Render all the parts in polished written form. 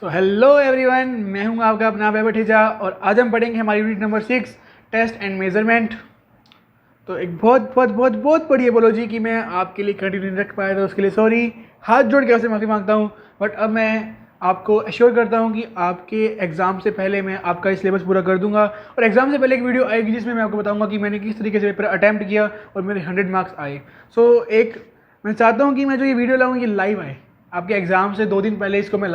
तो hello everyone, मैं हूं आपका अपना वैभव ठेजा और आज हम पढ़ेंगे हमारी unit number 6 test and measurement. तो एक बहुत बहुत बहुत बहुत बड़ी अपोलॉजी कि मैं आपके लिए कंटिन्यू नहीं रख पाया, तो उसके लिए सॉरी, हाथ जोड़ के आपसे माफ़ी मांगता हूं। बट अब मैं आपको एश्योर करता हूं कि आपके एग्ज़ाम से पहले मैं आपका ये सिलेबस पूरा कर दूंगा और एग्ज़ाम से पहले एक वीडियो आएगी जिसमें मैं आपको बताऊंगा कि मैंने किस तरीके से पेपर अटैम्प्ट किया और मेरे 100 मार्क्स आए। एक मैं चाहता हूँ कि मैं जो ये वीडियो लाऊँ ये लाइव आए, आपके एग्ज़ाम से 2 दिन पहले इसको मैं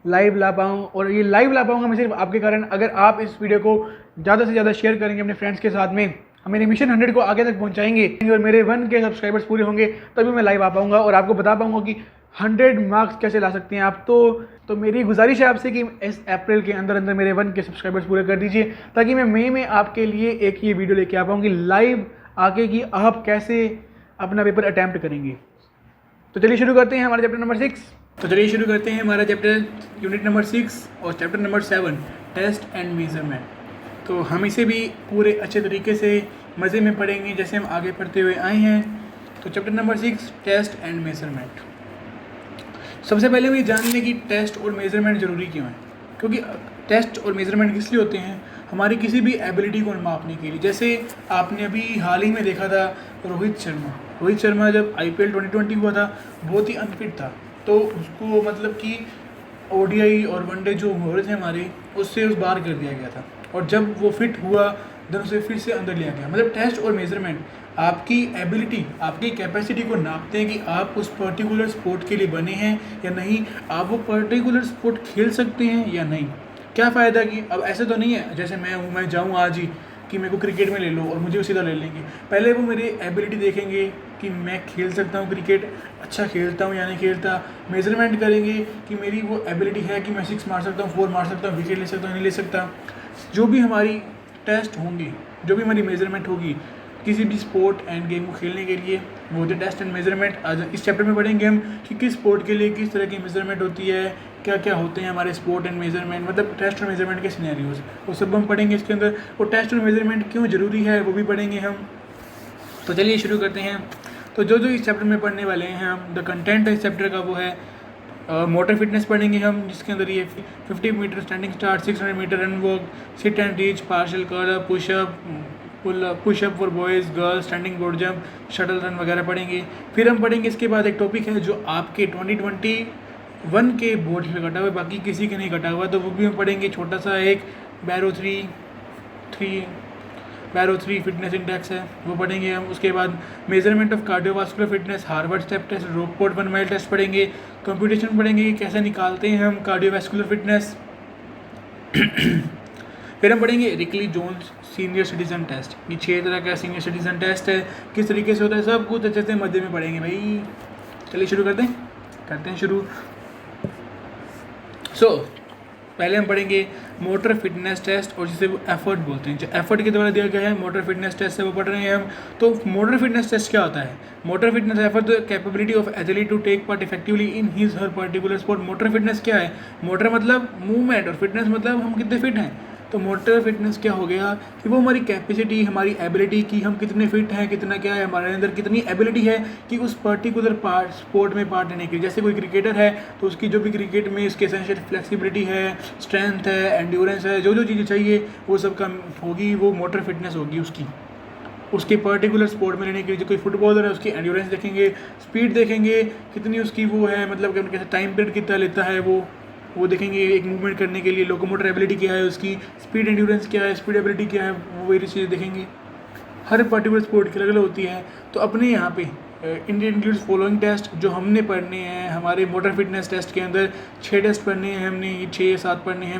लाइव ला पाऊँ। और ये लाइव ला पाऊँगा मैं सिर्फ आपके कारण, अगर आप इस वीडियो को ज़्यादा से ज़्यादा शेयर करेंगे अपने फ्रेंड्स के साथ में, हम मेरे मिशन 100 को आगे तक पहुँचाएंगे और मेरे 1 के सब्सक्राइबर्स पूरे होंगे तभी मैं लाइव आ पाऊँगा और आपको बता पाऊँगा कि 100 मार्क्स कैसे ला सकते हैं आप। तो मेरी गुजारिश है आपसे कि इस अप्रैल के अंदर अंदर मेरे 1 के सब्सक्राइबर्स पूरे कर दीजिए ताकि मैं मई में आपके लिए एक ये वीडियो लेके आ पाऊँ कि लाइव आके कि आप कैसे अपना पेपर अटैम्प्ट करेंगे। तो चलिए शुरू करते हैं हमारा चैप्टर नंबर 6। तो चलिए शुरू करते हैं हमारा चैप्टर यूनिट नंबर 6 और chapter number 7 test and measurement. तो हम इसे भी पूरे अच्छे तरीके से मज़े में पढ़ेंगे जैसे हम आगे पढ़ते हुए आए हैं। तो chapter number 6 test and measurement. सबसे पहले हम ये जान लें कि टेस्ट और मेजरमेंट ज़रूरी क्यों है। क्योंकि टेस्ट और मेजरमेंट किस लिए होते हैं, हमारी किसी भी एबिलिटी को मापने के लिए। जैसे आपने अभी हाल ही में देखा था रोहित शर्मा जब IPL 2020 हुआ था बहुत ही अनफिट था, तो उसको मतलब कि ODI और वनडे जो हो रहे थे हमारे उससे उस बाहर कर दिया गया था और जब वो फिट हुआ देन उसे फिर से अंदर लिया गया। मतलब टेस्ट और मेजरमेंट आपकी एबिलिटी, आपकी कैपेसिटी को नापते हैं कि आप उस पर्टिकुलर स्पोर्ट के लिए बने हैं या नहीं, आप वो पर्टिकुलर स्पोर्ट खेल सकते हैं या नहीं। क्या फ़ायदा कि अब ऐसे तो नहीं है जैसे मैं जाऊँ आज ही कि मेरे को क्रिकेट में ले लो और मुझे उसी तरह ले लेंगे। पहले वो मेरी एबिलिटी देखेंगे कि मैं खेल सकता हूँ क्रिकेट, अच्छा खेलता हूँ या नहीं खेलता। मेजरमेंट करेंगे कि मेरी वो एबिलिटी है कि मैं 6 मार सकता हूँ, 4 मार सकता हूँ, विकेट ले सकता हूँ, नहीं ले सकता। जो भी हमारी टेस्ट होंगी, जो भी हमारी मेजरमेंट होगी किसी भी स्पोर्ट एंड गेम को खेलने के लिए, वो होते टेस्ट एंड मेजरमेंट। आज इस चैप्टर में पढ़ेंगे हम कि किस स्पोर्ट के लिए किस तरह की मेजरमेंट होती है, क्या क्या होते हैं हमारे स्पोर्ट एंड मेजरमेंट, मतलब टेस्ट और मेजरमेंट के सिनेरियोज, वो सब हम पढ़ेंगे इसके अंदर। वो टेस्ट और मेजरमेंट क्यों ज़रूरी है वो भी पढ़ेंगे हम। तो चलिए शुरू करते हैं। तो जो जो इस चैप्टर में पढ़ने वाले हैं हम, द कंटेंट इस चैप्टर का वो है मोटर फिटनेस पढ़ेंगे हम, जिसके अंदर ये 50 metre standing start, 600 metre run walk, sit and reach, partial curl, pushup for boys girls, standing board jump, shuttle run वगैरह पढ़ेंगे। फिर हम पढ़ेंगे इसके बाद एक टॉपिक है जो आपके 2021 के बोर्ड में कटा हुआ है, बाकी किसी के नहीं कटा हुआ, तो वो भी हम पढ़ेंगे। छोटा सा एक बैरो 3 फिटनेस इंडेक्स है, वो पढ़ेंगे हम। उसके बाद measurement of cardiovascular fitness, Harvard step test, Rockport 1 mile test पढ़ेंगे। कंप्यूटेशन पढ़ेंगे कि कैसे निकालते हैं हम कार्डियोवास्कुलर फिटनेस। फिर हम पढ़ेंगे Rikli Jones senior citizen test, ये 6 तरह का सीनियर सिटीजन टेस्ट है, किस तरीके से होता है, सब कुछ अच्छे से मध्य में पढ़ेंगे भाई। चलिए शुरू करते हैं शुरू। पहले हम पढ़ेंगे मोटर फिटनेस टेस्ट, और जिसे वो एफर्ट बोलते हैं, जो एफर्ट के द्वारा दिया गया है मोटर फिटनेस टेस्ट से वो पढ़ रहे हैं हम। तो मोटर फिटनेस टेस्ट क्या होता है? Motor fitness effort the capability of athlete to take part effectively in his her particular sport. Motor fitness क्या है? मोटर मतलब मूवमेंट और फिटनेस मतलब हम कितने फिट हैं। तो मोटर फिटनेस क्या हो गया कि वो हमारी कैपेसिटी, हमारी एबिलिटी कि हम कितने फिट हैं, कितना क्या है हमारे अंदर, कितनी एबिलिटी है कि उस पर्टिकुलर स्पोर्ट में पार्ट लेने के लिए। जैसे कोई क्रिकेटर है तो उसकी जो भी क्रिकेट में उसकी एसेंशियल फ्लेक्सिबिलिटी है, स्ट्रेंथ है, एंड्योरेंस है, जो जो चीज़ें चाहिए वो सब कम होगी, वो मोटर फिटनेस होगी उसके पर्टिकुलर स्पोर्ट में लेने के लिए। जो कोई फुटबॉलर है उसकी एंड्योरेंस देखेंगे, स्पीड देखेंगे कितनी उसकी वो है, मतलब कि कैसे टाइम पीरियड कितना लेता है वो देखेंगे। एक मूवमेंट करने के लिए लोकोमोटर एबिलिटी क्या है उसकी, स्पीड एंड्योरेंस क्या है, स्पीड एबिलिटी क्या है, वो वेरी चीज़ें देखेंगे। हर पर्टिकुलर स्पोर्ट की अलग अलग होती है। तो अपने यहाँ पे इंडियन इंक्लूड्स फॉलोइंग टेस्ट जो हमने पढ़ने हैं हमारे मोटर फिटनेस टेस्ट के अंदर, 6 टेस्ट पढ़ने हैं हमने, ये 6 या 7 पढ़ने हैं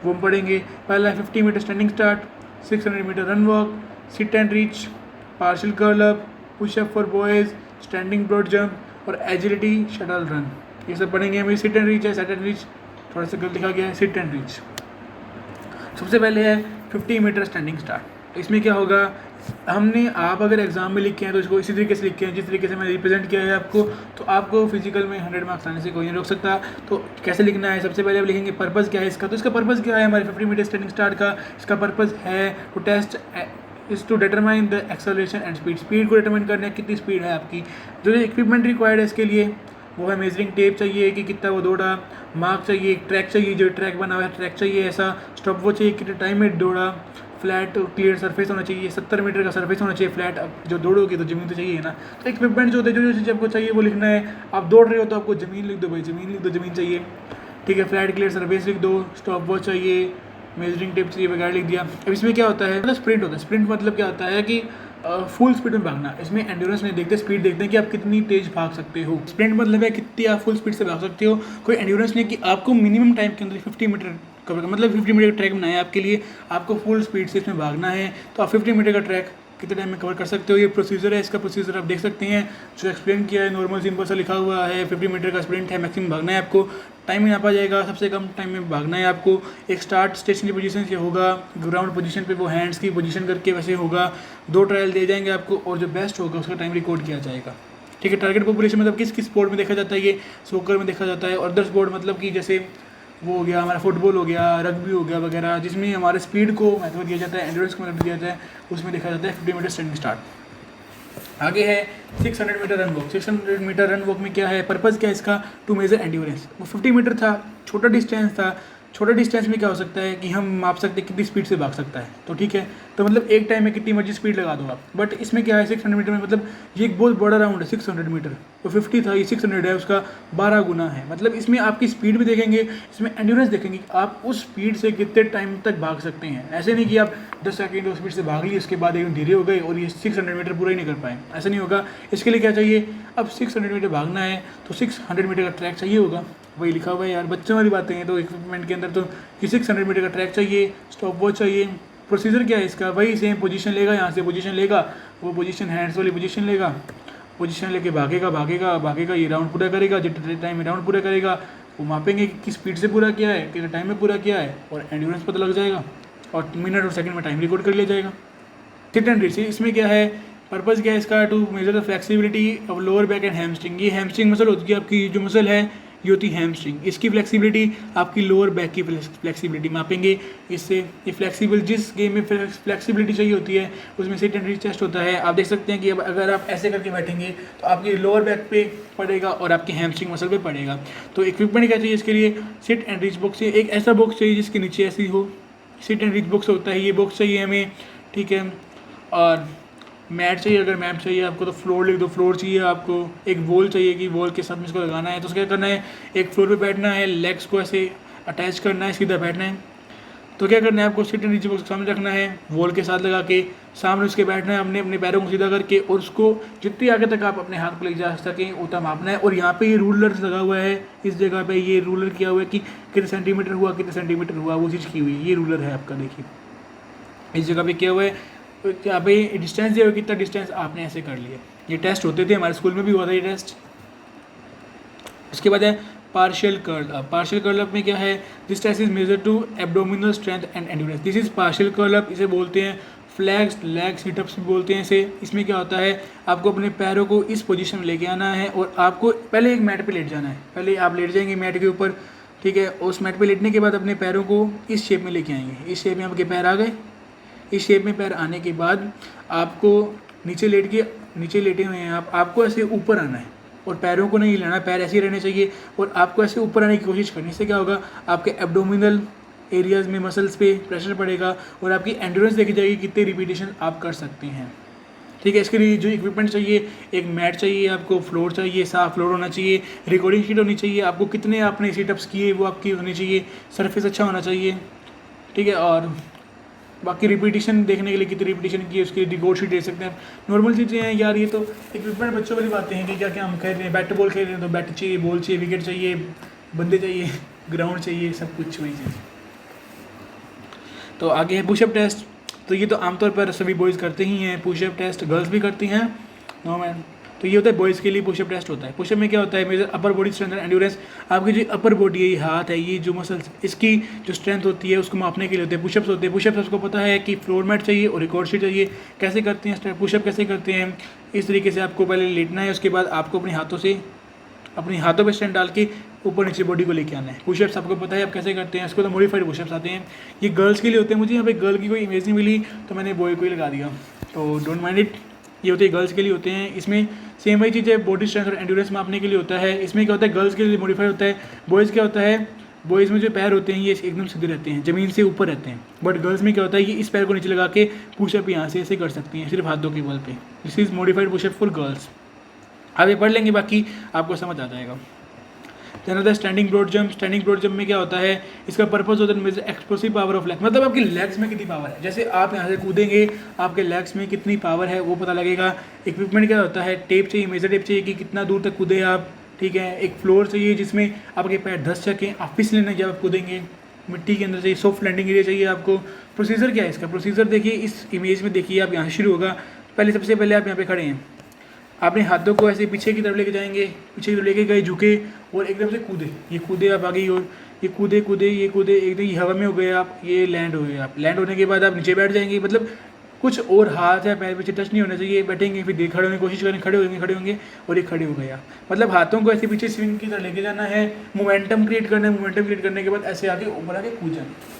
वो हम पढ़ेंगे। पहला 50 metre standing start, 600 metre run walk, sit and reach, partial curl up, pushup for boys, standing broad jump और एजिलिटी शटल रन, ये सब पढ़ेंगे हम। सिट एंड रीच है, सेट एंड रीच थोड़ा सा गलत लिखा गया है, सिट एंड रीच। सबसे पहले है 50 मीटर स्टैंडिंग स्टार्ट। इसमें क्या होगा, आप अगर एग्जाम में लिखे हैं तो इसको इसी तरीके से लिखे हैं जिस तरीके से मैंने रिप्रेजेंट किया है आपको। तो आपको फिजिकल में 100 मार्क्स आने से कोई नहीं रोक सकता। तो कैसे लिखना है, सबसे पहले आप लिखेंगे पर्पज़ क्या है इसका। तो इसका पर्पज़ क्या है हमारे 50 मीटर स्टैंडिंग स्टार्ट का? इसका पर्पज़ है to test is to determine the acceleration and speed को डिटरमाइन करना है कितनी स्पीड है आपकी। जो इक्विपमेंट रिक्वायर्ड है इसके लिए वो है मेजरिंग टेप चाहिए कि कितना वो दौड़ा, मार्क चाहिए, ट्रैक चाहिए, जो ट्रैक बना हुआ है ट्रैक चाहिए ऐसा, स्टॉप वॉच चाहिए कितने टाइम में दौड़ा, फ्लैट क्लियर सरफेस होना चाहिए, 70 मीटर का सरफेस होना चाहिए फ्लैट। अब जो दौड़ोगे तो ज़मीन तो चाहिए ना, तो इक्विपमेंट जो होते हैं जो चीज़ आपको चाहिए वो लिखना है। आप दौड़ रहे हो तो आपको ज़मीन लिख दो भाई, ज़मीन लिख दो, ज़मीन चाहिए, ठीक है। फ्लैट क्लियर सरफेस लिख दो, स्टॉप वॉच चाहिए, मेजरिंग टेप चाहिए वगैरह लिख दिया। अब इसमें क्या होता है, मतलब स्प्रिंट होता है। स्प्रिंट मतलब क्या होता है कि फुल स्पीड में भागना। इसमें एंड्योरेंस नहीं देखते, स्पीड देखते हैं कि आप कितनी तेज भाग सकते हो। स्प्रिंट मतलब है कितनी आप फुल स्पीड से भाग सकते हो। कोई एंड्योरेंस नहीं कि आपको मिनिमम टाइम के अंदर 50 मीटर कवर का, मतलब 50 मीटर का ट्रैक बनाया है आपके लिए, आपको फुल स्पीड से इसमें भागना है, तो आप 50 मीटर का ट्रैक कितने टाइम में कवर कर सकते हो। ये प्रोसीजर है, इसका प्रोसीजर आप देख सकते हैं जो एक्सप्लेन किया है, नॉर्मल सिंपल सा लिखा हुआ है। 50 मीटर का स्प्रिंट है, मैक्सिमम भागना है आपको, टाइम यहाँ पर जाएगा, सबसे कम टाइम में भागना है आपको। एक स्टार्ट स्टेशनरी पोजीशन से होगा, ग्राउंड पोजीशन पे वो हैंड्स की पोजीशन करके वैसे होगा। 2 ट्रायल दिए जाएंगे आपको और जो बेस्ट होगा उसका टाइम रिकॉर्ड किया जाएगा, ठीक है। टारगेट पॉपुलेशन मतलब किस किस स्पोर्ट में देखा जाता है, ये सोकर में देखा जाता है। और अदर स्पोर्ट मतलब कि जैसे वो हो गया हमारा फुटबॉल हो गया, रग्बी हो गया वगैरह, जिसमें हमारे स्पीड को महत्व दिया जाता है, एंड्योरेंस को महत्व दिया जाता है, उसमें देखा जाता है 50 मीटर स्टैंडिंग स्टार्ट। आगे है 600 metre run walk. 600 metre run walk में क्या है, पर्पज़ क्या है इसका, टू मेजर एंड्योरेंस। वो 50 मीटर था, छोटा डिस्टेंस था। छोटा डिस्टेंस में क्या हो सकता है कि हम माप सकते हैं कितनी स्पीड से भाग सकता है, तो ठीक है। तो मतलब एक टाइम में कितनी मर्जी स्पीड लगा दो आप। बट इसमें क्या है 600 मीटर में, मतलब ये एक बहुत बड़ा राउंड है 600 मीटर। तो 50 था, ये 600 है, उसका 12 गुना है। मतलब इसमें आपकी स्पीड भी देखेंगे, इसमें एंड्योरेंस देखेंगे, आप उस स्पीड से कितने टाइम तक भाग सकते हैं। ऐसे नहीं कि आप 10 सेकंड स्पीड से भाग लिए, उसके बाद एकदम धीरे हो गए और ये 600 मीटर पूरा ही नहीं कर पाए, ऐसा नहीं होगा। इसके लिए क्या चाहिए, अब 600 मीटर भागना है तो 600 मीटर का ट्रैक चाहिए होगा, वही लिखा हुआ है यार, बच्चों वाली बातें हैं। तो इक्विपमेंट के अंदर तो कि 600 मीटर का ट्रैक चाहिए, स्टॉप वॉच चाहिए। प्रोसीजर क्या है इसका, वही सेम पोजीशन लेगा, यहाँ से पोजीशन लेगा, वो पोजीशन हैंड्स वाली पोजीशन लेगा, पोजीशन लेके भागेगा भागेगा भागेगा, ये राउंड पूरा करेगा, जितने टाइम में राउंड पूरा करेगा वो मापेंगे कि किस स्पीड से पूरा किया है, कितने टाइम में पूरा किया है, और एंड्योरेंस पता लग जाएगा और मिनट और सेकंड में टाइम रिकॉर्ड कर लिया जाएगा। सिट एंड रीच, इसमें क्या है, पर्पज़ क्या है इसका, to measure the flexibility of lower back and hamstring. ये हैमस्ट्रिंग मसल होती है आपकी, जो मसल है ये होती है हैमस्ट्रिंग। इसकी फ्लेक्सिबिलिटी आपकी लोअर बैक की फ्लेक्सिबिलिटी मापेंगे इससे। ये फ्लेक्सिबल, जिस गेम में फ्लेक्सिबिलिटी चाहिए होती है उसमें सिट एंड रीच टेस्ट होता है। आप देख सकते हैं कि अब अगर आप ऐसे करके बैठेंगे तो आपकी लोअर बैक पे पड़ेगा और आपकी हैमस्ट्रिंग मसल पे पड़ेगा। तो इक्विपमेंट क्या चाहिए इसके लिए, सिट एंड रीच बॉक्स चाहिए, एक ऐसा बॉक्स चाहिए जिसके नीचे ऐसी हो, सिट एंड रीच बॉक्स होता है, ये बॉक्स चाहिए हमें, ठीक है। और मैट चाहिए, अगर मैट चाहिए आपको तो फ्लोर लिख दो, फ्लोर चाहिए आपको। एक वॉल चाहिए कि वॉल के साथ में इसको लगाना है, तो क्या करना है, एक फ्लोर पे बैठना है, लेग्स को ऐसे अटैच करना है, सीधा बैठना है। तो क्या करना है आपको, सिट एंड रीच बॉक्स सामने रखना है, वॉल के साथ लगा के सामने उसके बैठना है, अपने अपने पैरों को सीधा करके, और उसको जितनी आगे तक आप अपने हाथ को ले जा सकें उतना मापना है। और यहाँ पे ये रूलर लगा हुआ है, इस जगह पे ये रूलर किया हुआ है कि कितने सेंटीमीटर हुआ, कितने सेंटीमीटर हुआ, वो चीज़ की हुई है, ये रूलर है आपका, देखिए इस जगह पे किया हुआ है। यहाँ पे डिस्टेंस दिया हुआ कितना डिस्टेंस आपने ऐसे कर लिया। ये टेस्ट होते थे, हमारे स्कूल में भी हुआ था ये टेस्ट। इसके बाद है partial curl up. Partial curl up में क्या है, this test is measure to abdominal strength and endurance. This is partial curl up, इसे बोलते हैं फ्लैग्स लेग सिटअप्स भी बोलते हैं इसे। इसमें क्या होता है, आपको अपने पैरों को इस पोजीशन में लेके आना है और आपको पहले एक मैट पे लेट जाना है। पहले आप लेट जाएंगे मैट के ऊपर, ठीक है। उस मैट पे लेटने के बाद अपने पैरों को इस शेप में लेके आएंगे। इस शेप में आपके पैर आ गए। इस शेप में पैर आने के बाद आपको नीचे लेटे हुए हैं आपको ऐसे ऊपर आना है और पैरों को नहीं हिलाना, पैर ऐसे ही रहने चाहिए और आपको ऐसे ऊपर आने की कोशिश करनी। इससे क्या होगा, आपके एब्डोमिनल एरियाज़ में मसल्स पे प्रेशर पड़ेगा और आपकी एंड्योरेंस देखी जाएगी कितने रिपीटेशन आप कर सकते हैं, ठीक है। इसके लिए जो इक्विपमेंट चाहिए, एक मैट चाहिए आपको, फ्लोर चाहिए, साफ फ्लोर होना चाहिए, रिकॉर्डिंग शीट होनी चाहिए, आपको कितने आपने सीटअप्स किए वो आपकी होनी चाहिए, सरफेस अच्छा होना चाहिए, ठीक है। और बाकी रिपीटिशन देखने के लिए कितनी रिपीटिशन की है उसकी रिकॉर्ड शीट दे सकते हैं। नॉर्मल चीज़ें हैं यार, ये तो इक्विपमेंट बच्चों वाली बातें हैं कि क्या क्या हम खेल रहे हैं, बैट बॉल खेल रहे हैं तो बैट चाहिए, बॉल चाहिए, विकेट चाहिए, बंदे चाहिए, ग्राउंड चाहिए, सब कुछ वही चीज़। तो आगे है पुशअप टेस्ट। तो ये तो आमतौर पर सभी बॉयज़ करते ही हैं पुशअप टेस्ट, गर्ल्स भी करती हैं, नो मैन। तो ये होता है बॉयज़ के लिए पुशअप टेस्ट होता है। पुशअप में क्या होता है, measure upper body strength and endurance. आपकी जो अपर बॉडी है, ये हाथ है, ये जो मसल्स, इसकी जो स्ट्रेंथ होती है उसको मापने के लिए होते हैं पुशअप्स होते हैं। पुशअप्स आपको पता है कि फ्लोर मैट चाहिए और रिकॉर्ड शीट चाहिए। कैसे करते हैं पुशअप, कैसे करते हैं, इस तरीके से आपको पहले लेटना है, उसके बाद आपको अपने हाथों पे स्ट्रेंथ डाल के ऊपर नीचे बॉडी को लेके आना है। पुशअप्स आपको पता है आप कैसे करते हैं, इसको तो मॉडिफाइड पुशअप्स आते हैं। ये गर्ल्स के लिए होते हैं। मुझे यहाँ पे गर्ल की कोई इमेज नहीं मिली तो मैंने बॉय को ही लगा दिया, तो डोंट माइंड इट। ये होते हैं गर्ल्स के लिए होते हैं। इसमें सेम वही चीज़ है, बॉडी स्ट्रेंथ और एंड्योरेंस मापने के लिए होता है। इसमें क्या होता है, गर्ल्स के लिए मॉडिफाई होता है। बॉयज़ क्या होता है, बॉयज़ में जो पैर होते हैं ये एकदम सीधे रहते हैं, ज़मीन से ऊपर रहते हैं। बट गर्ल्स में क्या होता है, ये इस पैर को नीचे लगा के पुशअप यहाँ से ऐसे कर सकती हैं, सिर्फ हाथों के बल पे। This is modified pushup for girls. आप ये पढ़ लेंगे, बाकी आपको समझ आ जाएगा। Then standing broad jump. Standing broad jump में क्या होता है, इसका पर्पस होता है measure explosive power of leg, मतलब आपकी लेग्स में कितनी पावर है। जैसे आप यहाँ से कूदेंगे, आपके लेग्स में कितनी पावर है वो पता लगेगा। इक्विपमेंट क्या होता है, टेप चाहिए, मेजर टेप चाहिए कि कितना दूर तक कूदे आप, ठीक है। एक फ्लोर चाहिए जिसमें आपके पैर धंस सकें, आप फिसलें नहीं जब आप कूदेंगे। मिट्टी के अंदर चाहिए, सॉफ्ट लैंडिंग एरिया चाहिए आपको। प्रोसीजर क्या है इसका, प्रोसीजर देखिए इस इमेज में, देखिए आप यहाँ से शुरू होगा। पहले सबसे पहले आप यहाँ पे खड़े हैं, अपने हाथों को ऐसे पीछे की तरफ लेके जाएंगे, पीछे की तरफ लेके गए, झुके और एकदम से कूदे। ये कूदे आप आगे, और ये कूदे कूदे, ये कूदे, एकदम ये हवा में हो गए आप, ये लैंड हो गए आप। लैंड होने के बाद आप नीचे बैठ जाएंगे, मतलब कुछ और हाथ या पैर पीछे टच नहीं होना चाहिए। बैठेंगे, फिर खड़े होने की कोशिश करें, खड़े होंगे और ये खड़े हो गए आप। मतलब हाथों को ऐसे पीछे स्विंग की तरह लेके जाना है, मोमेंटम क्रिएट करना है। मोमेंटम क्रिएट करने के बाद ऐसे आगे ऊपर आके कूद जाना।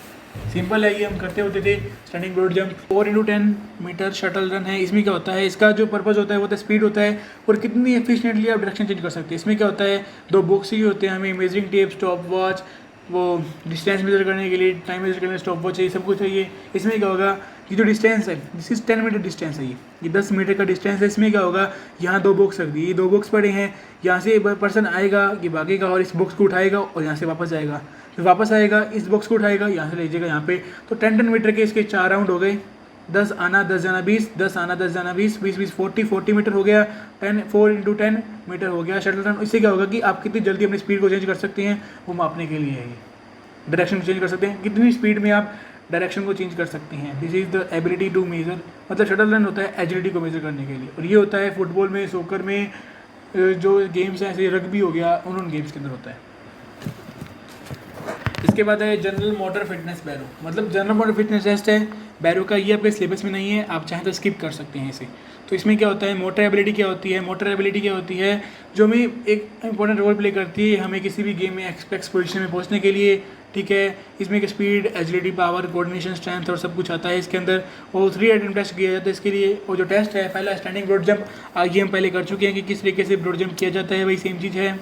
सिंपल है, ये हम करते होते थे standing broad jump. 4x10 metre shuttle run है। इसमें क्या होता है, इसका जो पर्पस होता है वो होता है स्पीड होता है और कितनी एफिशिएंटली आप डायरेक्शन चेंज कर सकते हैं। इसमें क्या होता है, 2 बॉक्स ही होते हैं हमें, मेजरिंग टेप, स्टॉप वॉच, वो डिस्टेंस मेजर करने के लिए, टाइम मेजर करने के लिए स्टॉप वॉच चाहिए, सब कुछ चाहिए। इसमें क्या होगा, ये जो डिस्टेंस है, दिस इज 10 मीटर डिस्टेंस है, ये 10 मीटर का डिस्टेंस है। इसमें क्या होगा, यहाँ 2 बॉक्स रख दिए, ये 2 बॉक्स पड़े हैं। यहाँ से पर्सन आएगा, ये भागेगा और इस बॉक्स को उठाएगा और यहाँ से वापस जाएगा, फिर वापस आएगा, इस बॉक्स को उठाएगा, यहाँ से ले जाएगा यहाँ पे। तो 10 मीटर के इसके 4 राउंड हो गए, 10 आना 10 जाना 20, 10 आना 10 जाना 20, 20 20 40 मीटर हो गया। 4x10 मीटर हो गया शटल रन। इससे क्या होगा कि आप कितनी जल्दी अपनी स्पीड को चेंज कर सकते हैं, वो मापने के लिए है। ये डायरेक्शन चेंज कर सकते हैं, कितनी स्पीड में आप डायरेक्शन को चेंज कर सकते हैं। This is the ability to measure, मतलब शटल रन होता है एजिलिटी को मेजर करने के लिए। और ये होता है फुटबॉल में, सॉकर में, जो गेम्स हैं ऐसे रग्बी हो गया, उन गेम्स के अंदर होता है। इसके बाद है जनरल मोटर फिटनेस बैरो, मतलब जनरल मोटर फिटनेस टेस्ट है बैरो का। ये आपके सिलेबस में नहीं है, आप चाहें तो स्किप कर सकते हैं इसे। तो इसमें क्या होता है, मोटर एबिलिटी क्या होती है, मोटर एबिलिटी क्या होती है, जो हमें एक इंपॉर्टेंट रोल प्ले करती है हमें किसी भी गेम में एक्सपेक्ट पोजीशन में पहुंचने के लिए, ठीक है। इसमें speed, agility, power, coordination, strength और सब कुछ आता है इसके अंदर। और 3 आइटम टेस्ट किया जाता है इसके लिए। और जो टेस्ट है, पहला स्टैंडिंग ब्रॉड जंप, ये हम पहले कर चुके हैं कि किस तरीके से ब्रॉड जंप किया जाता है, वही सेम चीज़ है।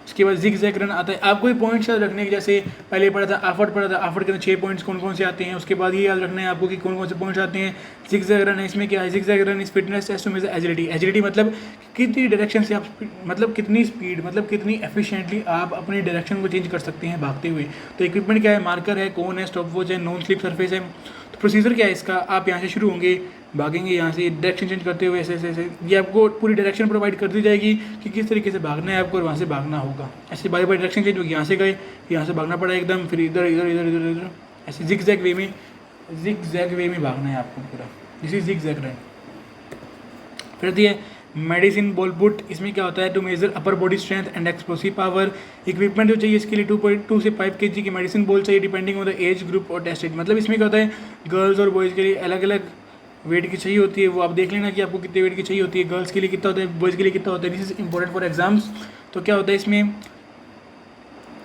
उसके बाद जिग जैग रन आता है। आपको ये पॉइंट्स याद रखने के, जैसे पहले पढ़ा था आफर्ट पढ़ा था, आफर्ट के अंदर 6 पॉइंट्स कौन कौन से आते हैं। उसके बाद ये याद रखना है आपको कि कौन कौन से पॉइंट्स आते हैं। जिग जैग रन है, इसमें क्या है, जिग जैग रन इस फिटनेस टेस्ट में एजिलिटी। एजिलिटी मतलब कितनी डायरेक्शन से आप, मतलब कितनी स्पीड, मतलब कितनी एफिशिएंटली आप अपनी डायरेक्शन को चेंज कर सकते हैं भागते हुए। तो इक्विपमेंट क्या है, मार्कर है, कोन है, स्टॉप वॉच है, नॉन स्लिप सरफेस है। तो प्रोसीजर क्या है इसका, आप यहाँ से शुरू होंगे, भागेंगे यहाँ से डायरेक्शन चेंज करते हुए ऐसे ऐसे। ये आपको पूरी डायरेक्शन प्रोवाइड कर दी जाएगी कि किस तरीके से भागना है आपको और वहाँ से भागना होगा। ऐसे बाई बाई डायरेक्शन चेंज होगी, यहाँ से गए, यहाँ से भागना पड़ा एकदम, फिर इधर इधर इधर इधर इधर, ऐसे जिग जैग वे में भागना है आपको पूरा। This is zig zag run. फिर दिए मेडिसिन बॉल पुट। इसमें क्या होता है, to measure upper body strength and explosive power. Equipment जो चाहिए इसके लिए 2.2 से 5 kg की मेडिसिन बॉल चाहिए, depending on the age group और टेस्ट एज। मतलब इसमें क्या होता है, गर्ल्स और बॉयज़ के लिए अलग अलग वेट की चाहिए होती है। वो आप देख लेना कि आपको कितने वेट की चाहिए होती है, गर्ल्स के लिए कितना होता है, बॉयज़ के लिए कितना होता है। This is important for exams. तो क्या होता है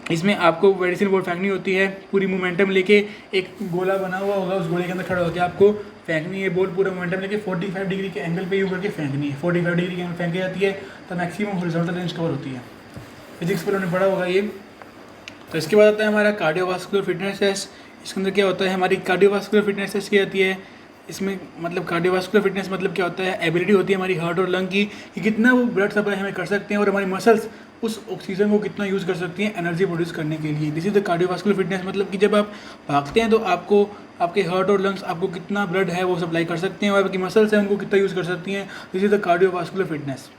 इसमें आपको मेडिसिन बॉल फेंकनी होती है, पूरी मोमेंटम लेके। एक गोला बना हुआ होगा, उस गोले के अंदर खड़ा होकर आपको फेंकनी है बॉल, पूरा मोमेंटम लेके 45 डिग्री के एंगल पे यूँ करके फेंकनी है। 45 डिग्री के एंगल फेंकी जाती है तो मैक्सिमम हॉरिजॉन्टल रेंज कवर होती है। फिजिक्स पर उन्होंने पढ़ा होगा ये। तो इसके बाद आता है हमारा कार्डियोवास्कुलर फिटनेस टेस्ट। इसके अंदर क्या होता है, हमारी कार्डियोवास्कुलर फिटनेस टेस्ट की जाती है। इसमें मतलब कार्डियोवास्कुलर फिटनेस मतलब क्या होता है, एबिलिटी होती है हमारी हार्ट और लंग की कि कितना वो ब्लड सप्लाई हमें कर सकते हैं और हमारी मसल्स उस ऑक्सीजन को कितना यूज़ कर सकती हैं एनर्जी प्रोड्यूस करने के लिए। This is the cardiovascular fitness, मतलब कि जब आप भागते हैं तो आपको आपके हार्ट और लंग्स आपको कितना ब्लड है वो सप्लाई कर सकते हैं और आपकी मसल्स हैं उनको कितना यूज़ कर सकती हैं। This is the cardiovascular fitness.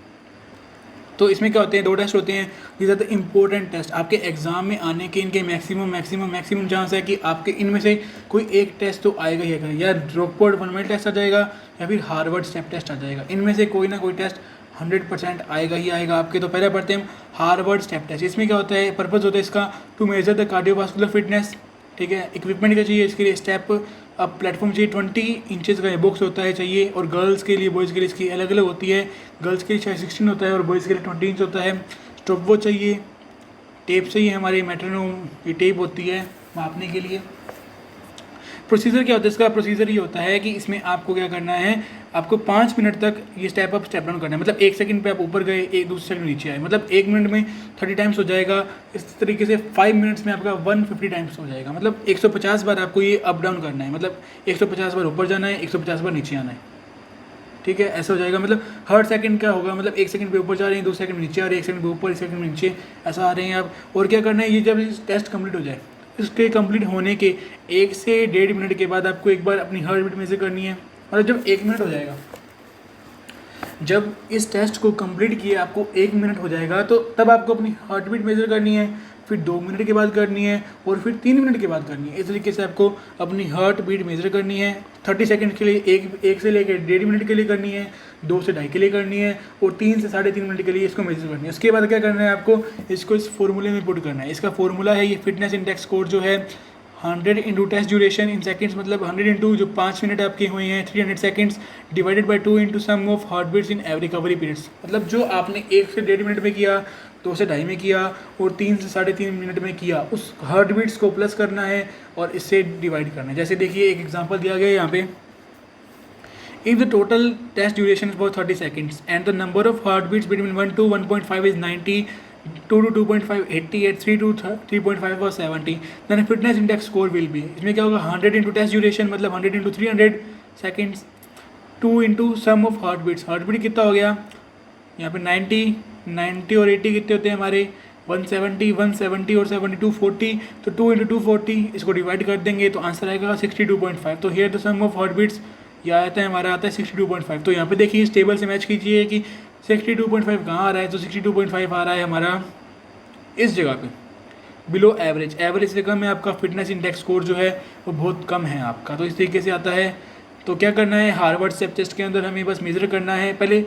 तो इसमें क्या होते हैं, 2 टेस्ट होते हैं। These are the important test, आपके एग्जाम में आने के इनके मैक्सिमम चांस है कि आपके इनमें से कोई एक टेस्ट तो आएगा ही आएगा, या रॉकफोर्ड फंडामेंटल टेस्ट आ जाएगा या फिर हार्वर्ड स्टेप टेस्ट आ जाएगा। इनमें से कोई ना कोई टेस्ट 100% आएगा ही आएगा आपके। तो पहले पढ़ते हैं हम हार्वर्ड स्टेप टेस्ट। इसमें क्या होता है, पर्पज़ होता है इसका to measure the cardiovascular fitness, ठीक है। इक्विपमेंट क्या चाहिए इसके लिए, स्टेप अब प्लेटफॉर्म चाहिए, 20 इंचेस का बॉक्स होता है चाहिए। और गर्ल्स के लिए, बॉयज़ के लिए इसकी अलग अलग होती है। गर्ल्स के लिए शायद 16 होता है और बॉयज़ के लिए 20 इंच होता है। स्टॉप वॉच चाहिए, टेप चाहिए, हमारे मेट्रोनोम की टेप होती है मापने के लिए। प्रोसीजर क्या होता है इसका, प्रोसीजर ये होता है कि इसमें आपको क्या करना है, आपको 5 मिनट तक ये स्टेप अप स्टेप डाउन करना है। मतलब 1 सेकंड पे आप ऊपर गए, एक दूसरे सेकंड नीचे आए, मतलब 1 मिनट में 30 टाइम्स हो जाएगा। इस तरीके से 5 मिनट्स में आपका 150 टाइम्स हो जाएगा। मतलब 150 बार आपको ये अप डाउन करना है, मतलब 150 बार ऊपर जाना है, 150 बार नीचे आना है। ठीक है, ऐसा हो जाएगा। मतलब हर सेकंड क्या होगा, मतलब 1 सेकंड पे ऊपर जा रहे हैं, 2 सेकंड नीचे आ रहे हैं, 1 सेकंड पे ऊपर, 1 सेकंड नीचे, ऐसा आ रहे हैं आप। और क्या करना है, ये जब टेस्ट कंप्लीट हो जाए, इसके कंप्लीट होने के 1 से 1.5 मिनट के बाद आपको एक बार अपनी हार्ट बीट मेजर करनी है। मतलब जब 1 मिनट हो जाएगा, जब इस टेस्ट को कंप्लीट किए आपको 1 मिनट हो जाएगा, तो तब आपको अपनी हार्ट बीट मेजर करनी है, फिर 2 मिनट के बाद करनी है, और फिर 3 मिनट के बाद करनी है। इस तरीके से आपको अपनी हार्ट बीट मेजर करनी है। 30 सेकंड के लिए एक से लेकर 1.5 मिनट के लिए करनी है, 2 से 2.5 के लिए करनी है, और 3 से 3.5 मिनट के लिए इसको मेजर करनी है। उसके बाद क्या करना है, आपको इसको इस फॉर्मूले में पुट करना है। इसका फॉर्मूला है ये फिटनेस इंडेक्स स्कोर जो है 100 into test duration in seconds, मतलब 100 इंटू जो 5 मिनट आपके हुए हैं 300 seconds, divided by 2 into sum of heart beats in every recovery periods. मतलब जो आपने 1 से 1.5 मिनट में किया, 2 से 2.5 में किया, और 3 से 3.5 मिनट में किया, उस हार्ट बीट्स को प्लस करना है और इससे डिवाइड करना है। जैसे देखिए एक एग्जांपल दिया गया है यहाँ पे, if the total test duration is about 30 seconds and the number of heartbeats between 1 to 1.5 is 90, 2 to 2.5 80, at 3 to 3.5 or 70, then a fitness index score will be, इसमें क्या होगा, 100 इंटू टेस्ट ड्यूरेशन मतलब 100 into 300 seconds, 2 into sum of heartbeats, heartbeat कितना हो गया यहाँ पे 90 और 80 कितने होते हैं हमारे 170 और 72 40, तो 2 इंटू 240 इसको डिवाइड कर देंगे तो आंसर आएगा 62.5। तो here the sum of heartbeats यह आता है हमारा, आता है 62.5। तो यहाँ पे देखिए इस टेबल से मैच कीजिए कि 62.5 कहाँ आ रहा है, तो 62.5 आ रहा है हमारा इस जगह पे, बिलो एवरेज। एवरेज से कम है आपका फिटनेस इंडेक्स स्कोर जो है वो बहुत कम है आपका, तो इस तरीके से आता है। तो क्या करना है, हार्वर्ड स्टेप टेस्ट के अंदर हमें बस मेज़र करना है, पहले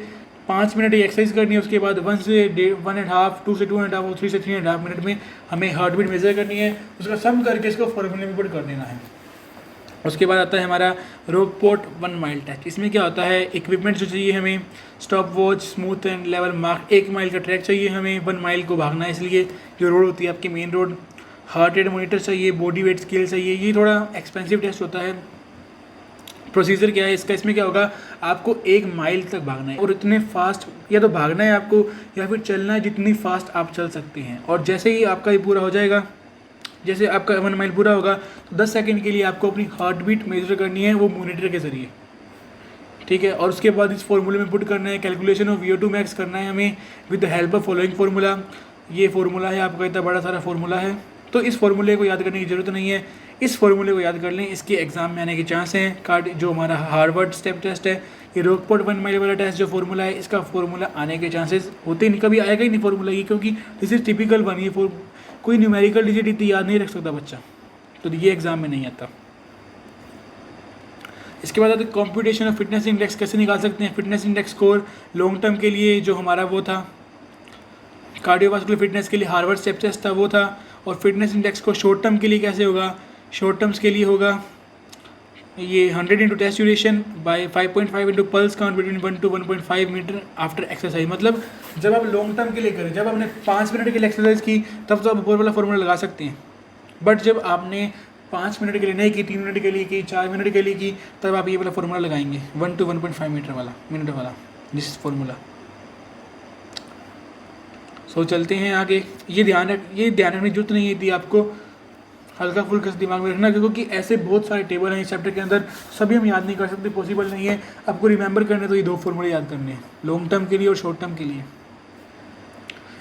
5 मिनट की एक्सरसाइज करनी है, उसके बाद 1 से 1.5, 2 से 2.5 और 3 से 3.5 मिनट में हमें हार्ट बीट मेज़र करनी है, उसका सम करके इसको फॉर्मूले में पुट कर देना है। उसके बाद आता है हमारा रोकपोर्ट 1 माइल टेस्ट। इसमें क्या होता है, इक्विपमेंट जो चाहिए हमें, stop watch, smooth and level mark, 1 mile का ट्रैक चाहिए हमें, 1 माइल को भागना है, इसलिए जो रोड होती है आपकी main road, heart rate monitor चाहिए, बॉडी वेट स्केल चाहिए। ये थोड़ा एक्सपेंसिव टेस्ट होता है। प्रोसीजर क्या है इसका, इसमें क्या होगा, आपको 1 माइल तक भागना है, और इतने फास्ट या तो भागना है आपको या फिर चलना है जितनी फास्ट आप चल सकते हैं। और जैसे ही आपका ये पूरा हो जाएगा, जैसे आपका 1 माइल पूरा होगा तो 10 सेकंड के लिए आपको अपनी हार्ट बीट मेजर करनी है, वो मॉनिटर के ज़रिए, ठीक है। और उसके बाद इस फॉर्मूले में पुट करना है, कैलकुलेशन ऑफ VO2 मैक्स करना है हमें with the help of following formula. ये फार्मूला है आपका, इतना बड़ा सारा फार्मूला है, तो इस फार्मूले को याद करने की ज़रूरत नहीं है। इस फार्मूले को याद कर लें, इसके एग्जाम में आने के चांस हैं। कार्ड जो हमारा हार्वर्ड स्टेप टेस्ट है, ये रोकपोर्ट 1 माइल वाला टेस्ट जो फार्मूला है, इसका फार्मूला आने के चांसेस होते ही नहीं, कभी आएगा ही नहीं फार्मूला ये, क्योंकि दिस इज टिपिकल वन, ये कोई न्यूमेरिकल डिजिट इतनी याद नहीं रख सकता बच्चा, तो ये एग्जाम में नहीं आता। इसके बाद कंप्यूटेशन ऑफ फिटनेस इंडेक्स कैसे निकाल सकते हैं। Fitness index score long term के लिए जो हमारा वो था, कार्डियोवास्कुलर फिटनेस के लिए हार्वर्ड स्टेप टेस्ट था वो था, और फिटनेस इंडेक्स को शॉर्ट टर्म के लिए कैसे होगा, शॉर्ट टर्म्स के लिए होगा ये 100 into test duration by 5.5 into pulse count between 1 to 1.5 metre after exercise. मतलब जब आप लॉन्ग टर्म के लिए करें, जब आपने 5 मिनट के लिए एक्सरसाइज की तब तो आप ऊपर वाला फॉर्मूला लगा सकते हैं, बट जब आपने 5 मिनट के लिए नहीं की, 3 मिनट के लिए की, 4 मिनट के लिए की, तब आप ये वाला फॉर्मूला लगाएंगे 1 to 1.5 मिनट वाला दिस फॉर्मूला। सो चलते हैं आगे। ये ध्यान रखने की जरूरत नहीं थी आपको, हल्का फुल्का दिमाग में रखना, क्योंकि ऐसे बहुत सारे टेबल हैं इस चैप्टर के अंदर, सभी हम याद नहीं कर सकते, पॉसिबल नहीं है। आपको रिमेंबर करने तो ये 2 फॉर्मूले याद करने हैं, लॉन्ग टर्म के लिए और शॉर्ट टर्म के लिए।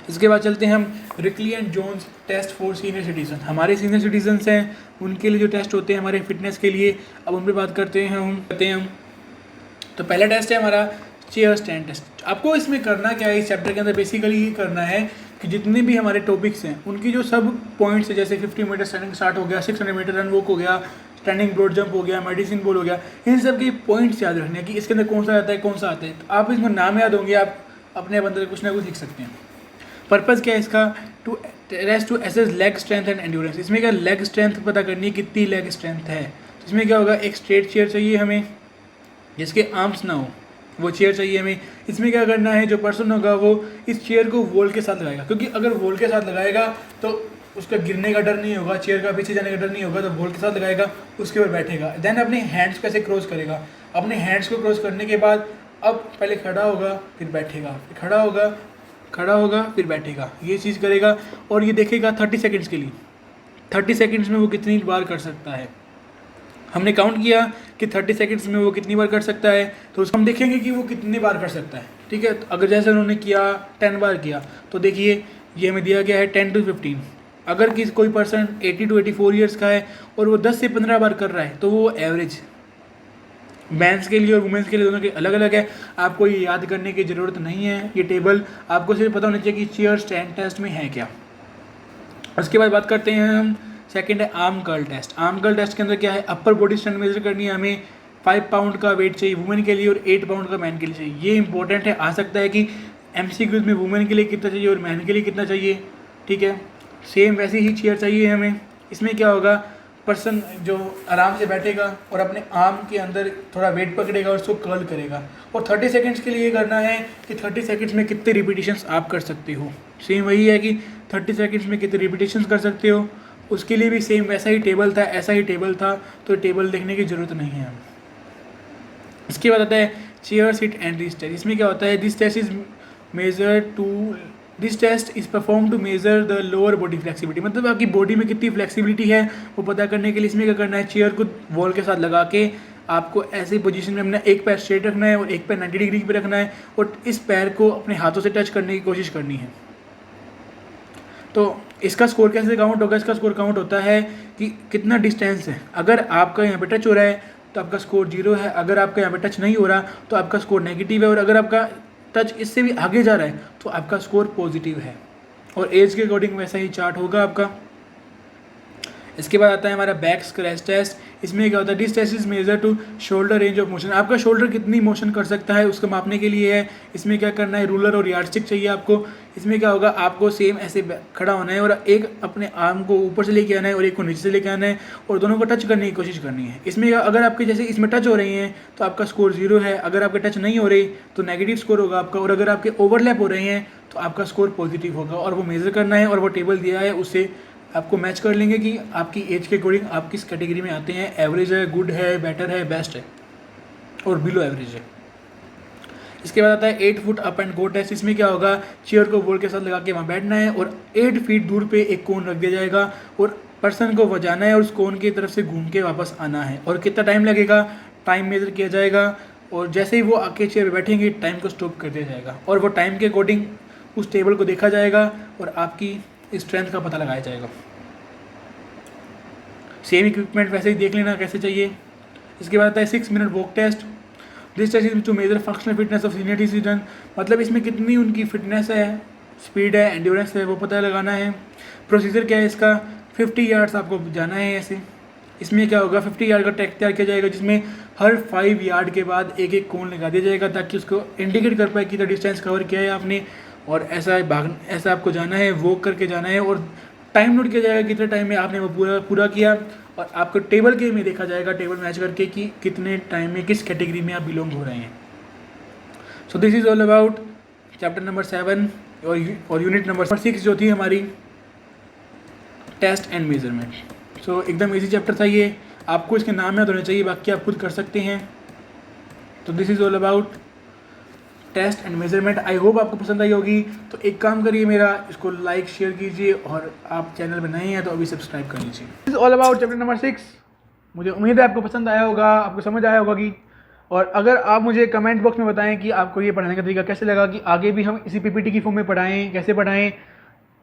इसके बाद चलते हैं हम Rikli and Jones test for senior citizen. हमारे सीनियर सिटीजन्स हैं, उनके लिए जो टेस्ट होते हैं हमारे फिटनेस के लिए, अब उन पर बात करते हैं हम। तो पहला टेस्ट है हमारा चेयर स्टैंड टेस्ट। आपको इसमें करना क्या है, इस चैप्टर के अंदर बेसिकली ये करना है कि जितने भी हमारे टॉपिक्स हैं उनकी जो सब पॉइंट्स है, जैसे 50 मीटर स्टैंडिंग स्टार्ट हो गया, 600 मीटर रन वॉक हो गया, स्टैंडिंग ब्रॉड जंप हो गया, मेडिसिन बॉल हो गया, इन सब के पॉइंट्स याद रखने कि इसके अंदर कौन सा आता है कौन सा आता है। तो आप इसमें नाम याद होंगे, आप अपने अंदर कुछ ना कुछ लिख सकते हैं। पर्पज़ क्या है इसका, to assess leg strength and endurance. इसमें क्या लेग स्ट्रेंथ पता करनी है, कितनी लेग स्ट्रेंथ है। तो इसमें क्या होगा, एक स्ट्रेट चेयर चाहिए हमें जिसके आर्म्स ना हो, वो चेयर चाहिए हमें। इसमें क्या करना है, जो पर्सन होगा वो इस चेयर को वॉल के साथ लगाएगा, क्योंकि अगर वॉल के साथ लगाएगा तो उसका गिरने का डर नहीं होगा, चेयर का पीछे जाने का डर नहीं होगा, तो बॉल के साथ लगाएगा, उसके ऊपर बैठेगा। देन अपने हैंड्स कैसे क्रॉस करेगा, अपने हैंड्स को क्रॉस करने के बाद अब पहले खड़ा होगा फिर बैठेगा, फिर खड़ा होगा फिर बैठेगा, ये चीज़ करेगा। और ये देखेगा 30 सेकेंड्स के लिए, 30 सेकेंड्स में वो कितनी बार कर सकता है। हमने काउंट किया कि 30 सेकेंड्स में वो कितनी बार कर सकता है, तो उसको हम देखेंगे कि वो कितनी बार कर सकता है। ठीक है, तो अगर जैसे उन्होंने किया 10 बार किया, तो देखिए ये हमें दिया गया है 10 to 15। अगर किसी कोई पर्सन 80 to 84 ईयर्स का है और वो 10 से 15 बार कर रहा है, तो वो एवरेज। मेंस के लिए और वुमेंस के लिए दोनों के अलग अलग है, आपको ये याद करने की ज़रूरत नहीं है। ये टेबल आपको सिर्फ पता होना चाहिए कि चेयर स्टैंड टेस्ट में है क्या। उसके बाद बात करते हैं हम, सेकंड है arm curl test. Arm curl test के अंदर क्या है, अपर बॉडी स्ट्रेंथ मेजर करनी है हमें। 5 पाउंड का वेट चाहिए वुमेन के लिए और 8 पाउंड का मैन के लिए चाहिए। ये इंपॉर्टेंट है, आ सकता है कि MCQs में वुमेन के लिए कितना चाहिए और मैन के लिए कितना चाहिए। ठीक है, सेम वैसी ही चेयर चाहिए हमें। इसमें क्या होगा, पर्सन जो आराम से बैठेगा और अपने आर्म के अंदर थोड़ा वेट पकड़ेगा और उसको कर्ल करेगा। और 30 सेकेंड्स के लिए ये करना है कि 30 सेकेंड्स में कितने रिपीटेशंस आप कर सकते हो। सेम वही है कि 30 सेकेंड्स में कितने रिपीटेशंस कर सकते हो। उसके लिए भी सेम वैसा ही टेबल था, ऐसा ही टेबल था, तो टेबल देखने की ज़रूरत नहीं है। इसके बाद आता है chair sit and this test. इसमें क्या होता है, this test is perform to measure the lower body flexibility. मतलब आपकी बॉडी में कितनी फ्लेक्सिबिलिटी है वो पता करने के लिए इसमें क्या करना है, चेयर को वॉल के साथ लगा के आपको ऐसी पोजीशन में अपना एक पैर स्ट्रेट रखना है और एक पैर 90 डिग्री पे रखना है और इस पैर को अपने हाथों से टच करने की कोशिश करनी है। तो इसका स्कोर कैसे काउंट होगा, इसका स्कोर काउंट होता है कि कितना डिस्टेंस है। अगर आपका यहाँ पे टच हो रहा है तो आपका स्कोर 0 है, अगर आपका यहाँ पे टच नहीं हो रहा तो आपका स्कोर नेगेटिव है, और अगर आपका टच इससे भी आगे जा रहा है तो आपका स्कोर पॉजिटिव है। और एज के अकॉर्डिंग वैसा ही चार्ट होगा आपका। इसके बाद आता है हमारा बैक स्क्रैच टेस्ट। इसमें क्या होता है, this test is measure to shoulder range of motion. आपका शोल्डर कितनी मोशन कर सकता है उसको मापने के लिए है। इसमें क्या करना है, रूलर और यार्डस्टिक चाहिए आपको। इसमें क्या होगा, आपको सेम ऐसे खड़ा होना है और एक अपने आर्म को ऊपर से लेके आना है और एक को नीचे से लेके आना है और दोनों को टच करने की कोशिश करनी है। इसमें अगर आपके जैसे इसमें टच हो रही हैं तो आपका स्कोर 0 है, अगर आपके टच नहीं हो रही तो नेगेटिव स्कोर होगा आपका, और अगर आपके ओवरलैप हो रहे हैं तो आपका स्कोर पॉजिटिव होगा। और वो मेज़र करना है और वो टेबल दिया है उससे आपको मैच कर लेंगे कि आपकी एज के अकॉर्डिंग आप किस कैटेगरी में आते हैं, एवरेज है, गुड है, बेटर है, बेस्ट है और बिलो एवरेज है। इसके बाद आता है 8 foot up and go test. इसमें क्या होगा, चेयर को बॉल के साथ लगा के वहाँ बैठना है और 8 फीट दूर पे एक कोन रख दिया जाएगा और पर्सन को बजाना है और उस कोन की तरफ से घूम के वापस आना है। और कितना टाइम लगेगा, टाइम मेजर किया जाएगा और जैसे ही वो आके चेयर पर बैठेंगे टाइम को स्टॉप कर दिया जाएगा और वो टाइम के अकॉर्डिंग उस टेबल को देखा जाएगा और आपकी स्ट्रेंथ का पता लगाया जाएगा। सेम इक्विपमेंट वैसे ही देख लेना कैसे चाहिए। इसके बाद आता है 6 minute walk test. This test is to measure functional fitness of senior citizen. मतलब इसमें कितनी उनकी फिटनेस है, स्पीड है, एंड्योरेंस है, वो पता लगाना है। प्रोसीजर क्या है इसका, 50 यार्ड्स आपको जाना है ऐसे। इसमें क्या होगा, 50 यार्ड का ट्रैक तैयार किया जाएगा जिसमें हर 5 यार्ड के बाद एक एक कोन लगा दिया जाएगा ताकि उसको इंडिकेट कर पाए कितना डिस्टेंस कवर किया है आपने। और ऐसा आपको जाना है, वॉक करके जाना है और टाइम नोट किया जाएगा कितने टाइम में आपने वो पूरा किया और आपको टेबल के में देखा जाएगा, टेबल मैच करके कि कितने टाइम में किस कैटेगरी में आप बिलोंग हो रहे हैं। So this is all about chapter number 7 और यूनिट नंबर 6 जो थी हमारी टेस्ट एंड मेजरमेंट। सो एकदम इजी चैप्टर था ये, आपको इसके नाम याद होने चाहिए, बाकी आप खुद कर सकते हैं। तो this is all about test and measurement. I hope आपको पसंद आई होगी। तो एक काम करिए, मेरा इसको लाइक शेयर कीजिए और आप चैनल में नए हैं तो अभी सब्सक्राइब कर लीजिए। This is all about chapter number 6। मुझे उम्मीद है आपको पसंद आया होगा, आपको समझ आया होगा कि, और अगर आप मुझे कमेंट बॉक्स में बताएं कि आपको ये पढ़ाने का तरीका कैसे लगा, कि आगे भी हम इसी PPT की फॉर्म में पढ़ाएँ, कैसे पढ़ाएँ।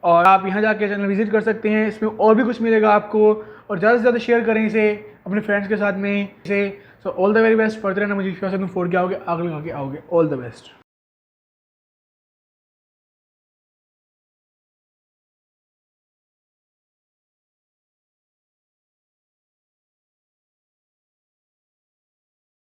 और आप यहाँ जाके चैनल विजिट कर सकते हैं, इसमें और भी कुछ मिलेगा आपको। और ज़्यादा से ज़्यादा शेयर करें इसे अपने फ्रेंड्स के साथ में इसे। So all the very best. पढ़ते रहना, मुझे विश्वास है तुम 4 के आओगे, आगे लगा के आओगे। All the best.